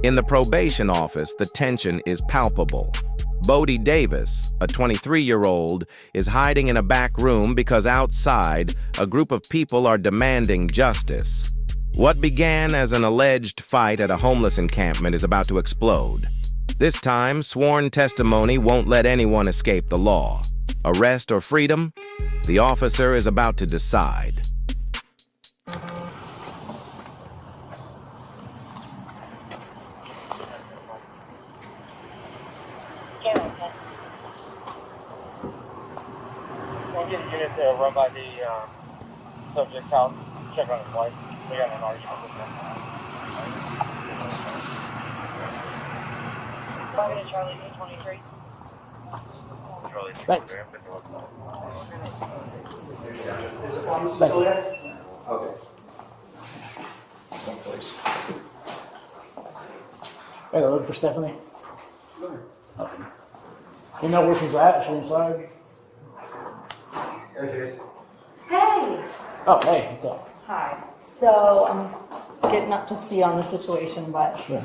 In the probation office, the tension is palpable. Bodey Davis, a 23-year-old, is hiding in a back room because outside, a group of people are demanding justice. What began as an alleged fight at a homeless encampment is about to explode. This time, sworn testimony won't let anyone escape the law. Arrest or freedom? The officer is about to decide. We'll get a unit to run by the subject's house, check on his wife. We got an argument with him. Charlie 23. Charlie, Thanks. Okay. Hey, looking for Stephanie? Okay. You know where she's at? Is she inside? There she is. Hey! Oh, hey, what's up? Hi. So I'm getting up to speed on the situation, but Yeah.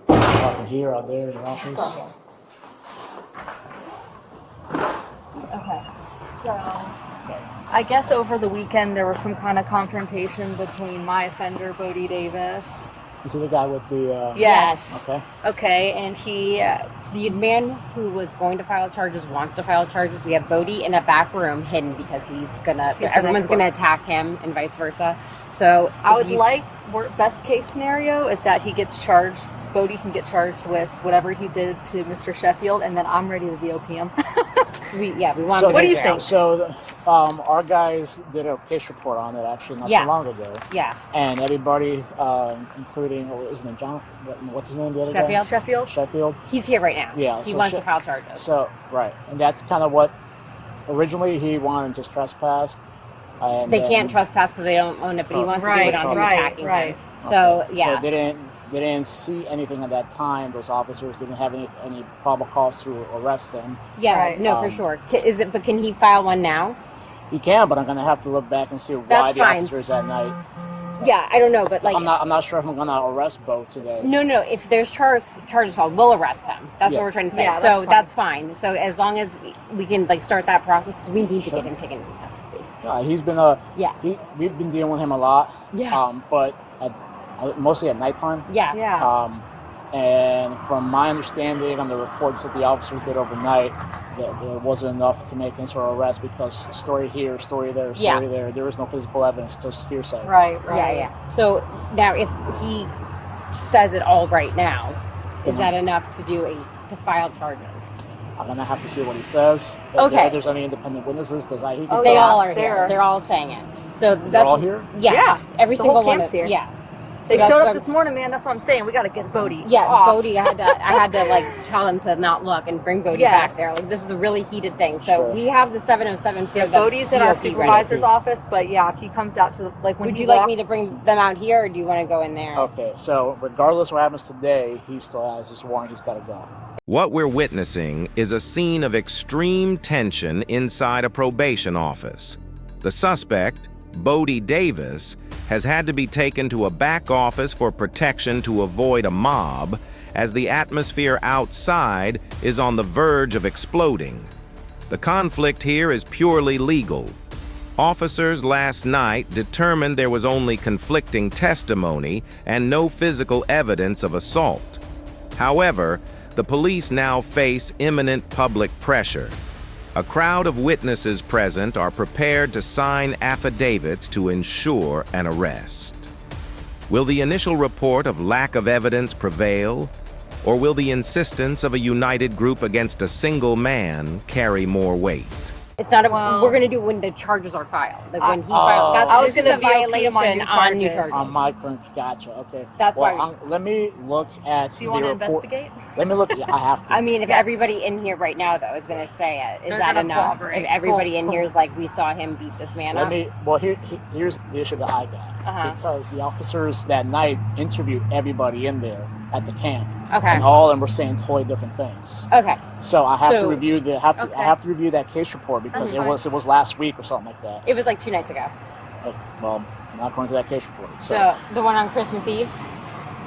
Talking here, out there, in your office. start here. Okay. So I guess over the weekend there was some kind of confrontation between my offender, Bodey Davis. You see the guy with the... Yes. Okay. Okay, and the man who was going to file charges wants to file charges. We have Bodey in a back room hidden because everyone's gonna attack him and vice versa. So I would best case scenario is that he gets charged. Bodey can get charged with whatever he did to Mr. Sheffield, and then I'm ready to VOP him. So we want. So, What do you think? So, our guys did a case report on it actually not too long ago. Yeah. And everybody, including, his name, John? What's his name, the other Sheffield? guy? Sheffield. He's here right now. Yeah. He wants to file charges. So, right. And that's kind of what, originally he wanted just trespassed. And they can't trespass because they don't own it, but he wants to do it on him attacking him. So, Okay. yeah. So they didn't see anything at that time. Those officers didn't have any probable cause to arrest him. Yeah, Right. no, for sure. But can he file one now? He can, but I'm going to have to look back and see why That's the fine. officers that night. Yeah, I don't know, but like... I'm not sure if I'm going to arrest Bo today. No, if there's charges filed, we'll arrest him. That's what we're trying to say. Yeah, so that's fine. So as long as we can start that process, because we need to get him taken into custody. He's been we've been dealing with him a lot. Yeah. But mostly at nighttime. Yeah. Yeah. And from my understanding on the reports that the officers did overnight, that there wasn't enough to make any sort of arrest because story here, story there, story there. There was no physical evidence, just hearsay. Right. Yeah. So now, if he says it all right now, is that enough to file charges? I'm gonna have to see what he says. Okay. If there's any independent witnesses, because They all are here. They're all saying it. So that's all here. Yes. Yeah. Every The single whole one camp's is here. Yeah. They So showed that's up this morning, man. That's what I'm saying. We got to get Bodey. Yeah, off. Bodey. I had to tell him to not look and bring Bodey back there. Like, this is a really heated thing. So we have the 707 for the Bodey's in our VOP supervisor's ready. office, but yeah, if he comes out to when Would he you like me to bring them out here, or do you want to go in there? Okay, so regardless of what happens today, he still has his warrant. He's got to go. What we're witnessing is a scene of extreme tension inside a probation office. The suspect, Bodey Davis, has had to be taken to a back office for protection to avoid a mob, as the atmosphere outside is on the verge of exploding. The conflict here is purely legal. Officers last night determined there was only conflicting testimony and no physical evidence of assault. However, the police now face imminent public pressure. A crowd of witnesses present are prepared to sign affidavits to ensure an arrest. Will the initial report of lack of evidence prevail, or will the insistence of a united group against a single man carry more weight? It's not we're going to do it when the charges are filed. Like when he filed. I was This going is to a violate violation on new charges. charges. On my current, gotcha. Okay. That's why let me look at. So you want to investigate? Let me look. Yeah, I have to. I mean, if Yes. everybody in here right now, though, is going to say it, is They're that gonna enough? corroborate. If everybody in Cool. here is like, we saw him beat this man up. Here's the issue that I got. Because the officers that night interviewed everybody in there at the camp. Okay. And all of them were saying totally different things. Okay. So I have So- to review I have to review that case report because That's it was last week or something like that. It was like 2 nights ago. Well, not according to that case report. So The one on Christmas Eve?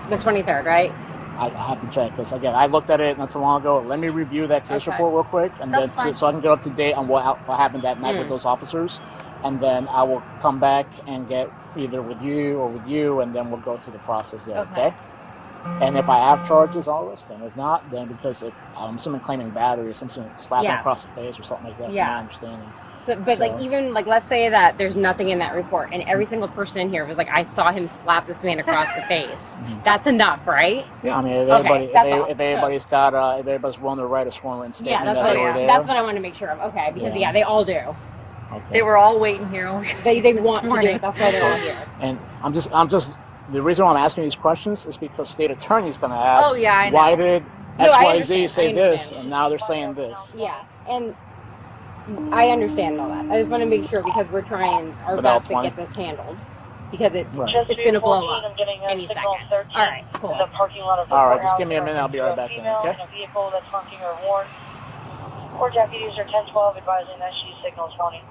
The 23rd, right? I have to check because again, I looked at it not so long ago. Let me review that case report real quick, and That's then fine. so I can get up to date on what happened that night with those officers, and then I will come back and get either with you or with you, and then we'll go through the process there. Okay. And if I have charges, I'll arrest him. If not, then because if someone claiming battery or something slapping across the face or something like that, from my understanding. So, but like even like let's say that there's nothing in that report, and every single person in here was like, I saw him slap this man across the face. That's enough, right? Yeah, I mean, if everybody's got if everybody's willing to write a sworn written statement, that's what I want to make reason I make sure of. Okay, because they all do. Okay. They were all waiting here. They want to do it. That's why they're all here. And I'm just. The reason why I'm asking these questions is because state attorney's going to ask, I know. why did XYZ say this, and now they're saying this. Yeah, and I understand all that. I just want to make sure because we're trying our best to get this handled because it's going to blow up any second. All right, cool. All right, just give me a minute. I'll be right back then, okay? In a vehicle that's honking or horn. Or deputies are 1012 advising that she signals 20.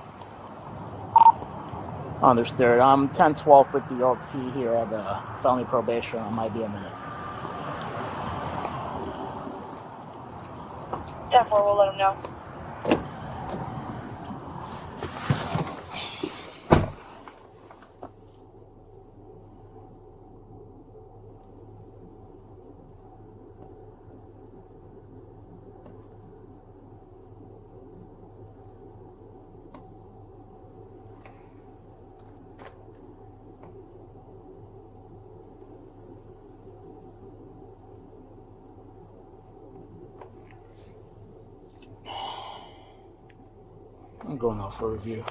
Understood. I'm 1012 with the OP here at the felony probation. I might be a minute. 10-4, we'll let them know. I'm going out for a review.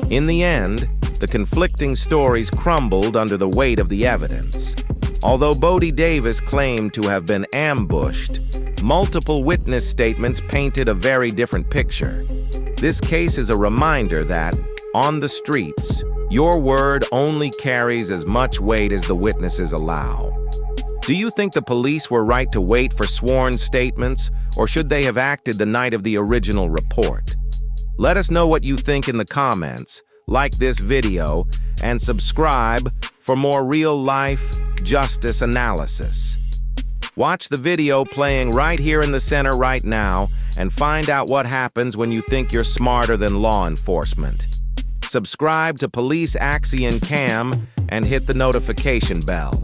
In the end, the conflicting stories crumbled under the weight of the evidence. Although Bodey Davis claimed to have been ambushed, multiple witness statements painted a very different picture. This case is a reminder that, on the streets, your word only carries as much weight as the witnesses allow. Do you think the police were right to wait for sworn statements, or should they have acted the night of the original report? Let us know what you think in the comments, like this video, and subscribe for more real-life justice analysis. Watch the video playing right here in the center right now and find out what happens when you think you're smarter than law enforcement. Subscribe to Police Axion Cam and hit the notification bell.